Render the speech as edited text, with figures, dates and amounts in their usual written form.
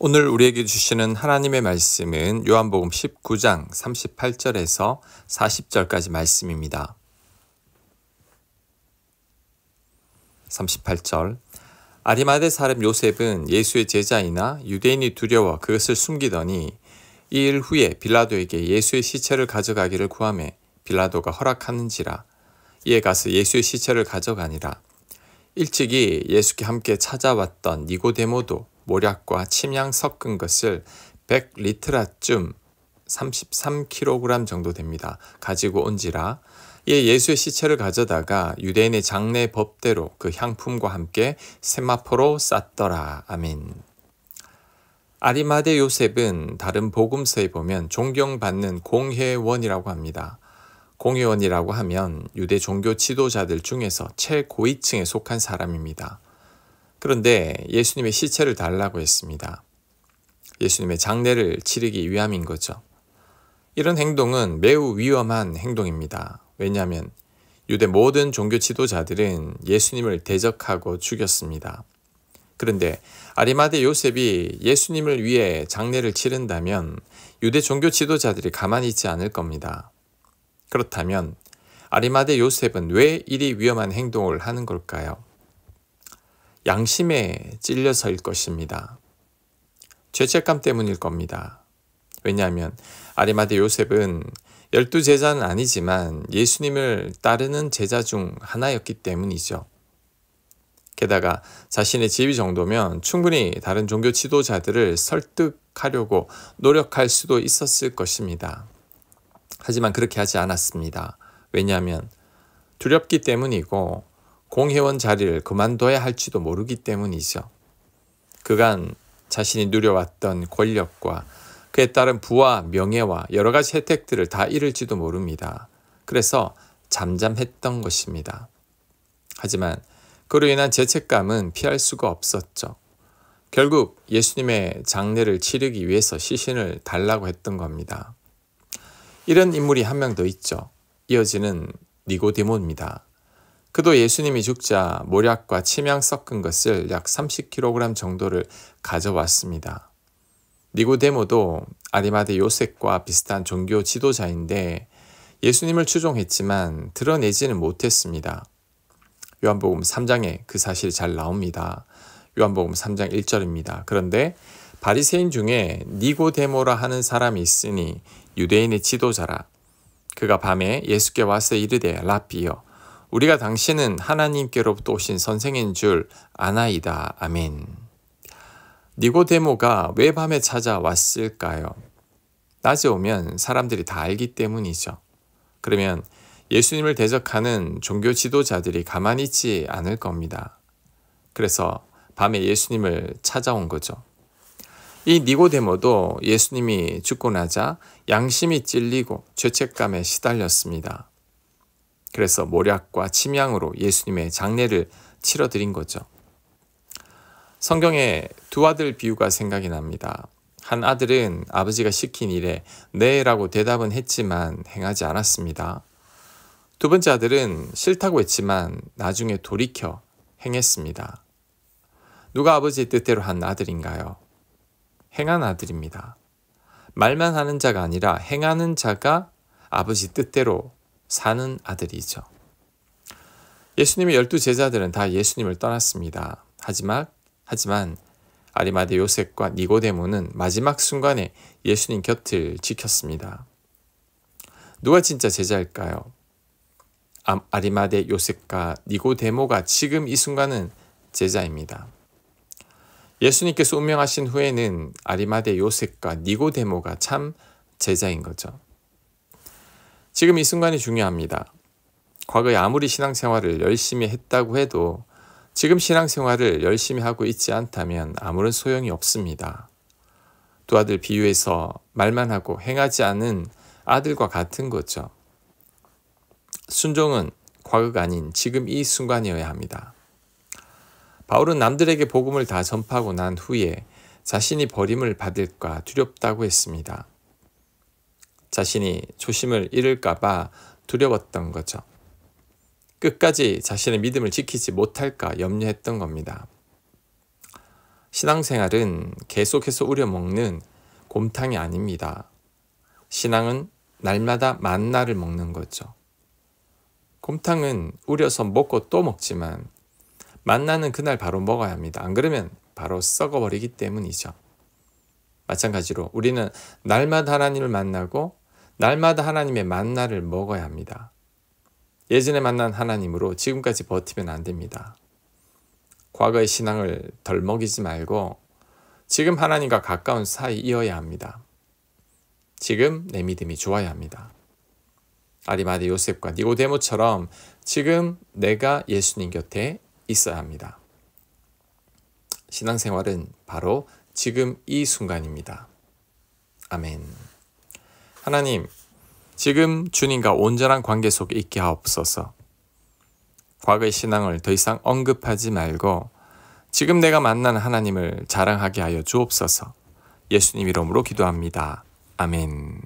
오늘 우리에게 주시는 하나님의 말씀은 요한복음 19장 38절에서 40절까지 말씀입니다. 38절 아리마대 사람 요셉은 예수의 제자이나 유대인이 두려워 그것을 숨기더니 이 일 후에 빌라도에게 예수의 시체를 가져가기를 구하매 빌라도가 허락하는지라. 이에 가서 예수의 시체를 가져가니라. 일찍이 예수께 함께 찾아왔던 니고데모도 모략과 침향 섞은 것을 100리트라쯤 33kg 정도 됩니다. 가지고 온지라. 이에 예수의 시체를 가져다가 유대인의 장례 법대로 그 향품과 함께 세마포로 쌌더라. 아멘. 아리마대 요셉은 다른 복음서에 보면 존경받는 공회원이라고 합니다. 공회원이라고 하면 유대 종교 지도자들 중에서 최고위층에 속한 사람입니다. 그런데 예수님의 시체를 달라고 했습니다. 예수님의 장례를 치르기 위함인 거죠. 이런 행동은 매우 위험한 행동입니다. 왜냐하면 유대 모든 종교 지도자들은 예수님을 대적하고 죽였습니다. 그런데 아리마대 요셉이 예수님을 위해 장례를 치른다면 유대 종교 지도자들이 가만히 있지 않을 겁니다. 그렇다면 아리마대 요셉은 왜 이리 위험한 행동을 하는 걸까요? 양심에 찔려서일 것입니다. 죄책감 때문일 겁니다. 왜냐하면 아리마대 요셉은 12제자는 아니지만 예수님을 따르는 제자 중 하나였기 때문이죠. 게다가 자신의 지위 정도면 충분히 다른 종교 지도자들을 설득하려고 노력할 수도 있었을 것입니다. 하지만 그렇게 하지 않았습니다. 왜냐하면 두렵기 때문이고 공회원 자리를 그만둬야 할지도 모르기 때문이죠. 그간 자신이 누려왔던 권력과 그에 따른 부와 명예와 여러 가지 혜택들을 다 잃을지도 모릅니다. 그래서 잠잠했던 것입니다. 하지만 그로 인한 죄책감은 피할 수가 없었죠. 결국 예수님의 장례를 치르기 위해서 시신을 달라고 했던 겁니다. 이런 인물이 한 명 더 있죠. 이어지는 니고데모입니다. 그도 예수님이 죽자 모략과 침향 섞은 것을 약 30kg 정도를 가져왔습니다. 니고데모도 아리마대 요셉과 비슷한 종교 지도자인데 예수님을 추종했지만 드러내지는 못했습니다. 요한복음 3장에 그 사실이 잘 나옵니다. 요한복음 3장 1절입니다. 그런데 바리새인 중에 니고데모라 하는 사람이 있으니 유대인의 지도자라. 그가 밤에 예수께 와서 이르되 라삐여 우리가 당신은 하나님께로부터 오신 선생인 줄 아나이다. 아멘. 니고데모가 왜 밤에 찾아왔을까요? 낮에 오면 사람들이 다 알기 때문이죠. 그러면 예수님을 대적하는 종교 지도자들이 가만히 있지 않을 겁니다. 그래서 밤에 예수님을 찾아온 거죠. 이 니고데모도 예수님이 죽고 나자 양심이 찔리고 죄책감에 시달렸습니다. 그래서 모략과 침향으로 예수님의 장례를 치러드린 거죠. 성경에 두 아들 비유가 생각이 납니다. 한 아들은 아버지가 시킨 일에 네라고 대답은 했지만 행하지 않았습니다. 두 번째 아들은 싫다고 했지만 나중에 돌이켜 행했습니다. 누가 아버지의 뜻대로 한 아들인가요? 행한 아들입니다. 말만 하는 자가 아니라 행하는 자가 아버지 뜻대로 사는 아들이죠. 예수님의 12제자들은 다 예수님을 떠났습니다. 하지만 아리마대 요셉과 니고데모는 마지막 순간에 예수님 곁을 지켰습니다. 누가 진짜 제자일까요? 아리마대 요셉과 니고데모가 지금 이 순간은 제자입니다. 예수님께서 운명하신 후에는 아리마대 요셉과 니고데모가 참 제자인 거죠. 지금 이 순간이 중요합니다. 과거에 아무리 신앙생활을 열심히 했다고 해도 지금 신앙생활을 열심히 하고 있지 않다면 아무런 소용이 없습니다. 두 아들 비유에서 말만 하고 행하지 않은 아들과 같은 거죠. 순종은 과거가 아닌 지금 이 순간이어야 합니다. 바울은 남들에게 복음을 다 전파하고 난 후에 자신이 버림을 받을까 두렵다고 했습니다. 자신이 초심을 잃을까 봐 두려웠던 거죠. 끝까지 자신의 믿음을 지키지 못할까 염려했던 겁니다. 신앙생활은 계속해서 우려먹는 곰탕이 아닙니다. 신앙은 날마다 만나를 먹는 거죠. 곰탕은 우려서 먹고 또 먹지만 만나는 그날 바로 먹어야 합니다. 안 그러면 바로 썩어버리기 때문이죠. 마찬가지로 우리는 날마다 하나님을 만나고 날마다 하나님의 만나를 먹어야 합니다. 예전에 만난 하나님으로 지금까지 버티면 안 됩니다. 과거의 신앙을 덜 먹이지 말고 지금 하나님과 가까운 사이 이어야 합니다. 지금 내 믿음이 좋아야 합니다. 아리마대 요셉과 니고데모처럼 지금 내가 예수님 곁에 있어야 합니다. 신앙생활은 바로 지금 이 순간입니다. 아멘. 하나님, 지금 주님과 온전한 관계 속에 있게 하옵소서. 과거의 신앙을 더 이상 언급하지 말고 지금 내가 만난 하나님을 자랑하게 하여 주옵소서. 예수님 이름으로 기도합니다. 아멘.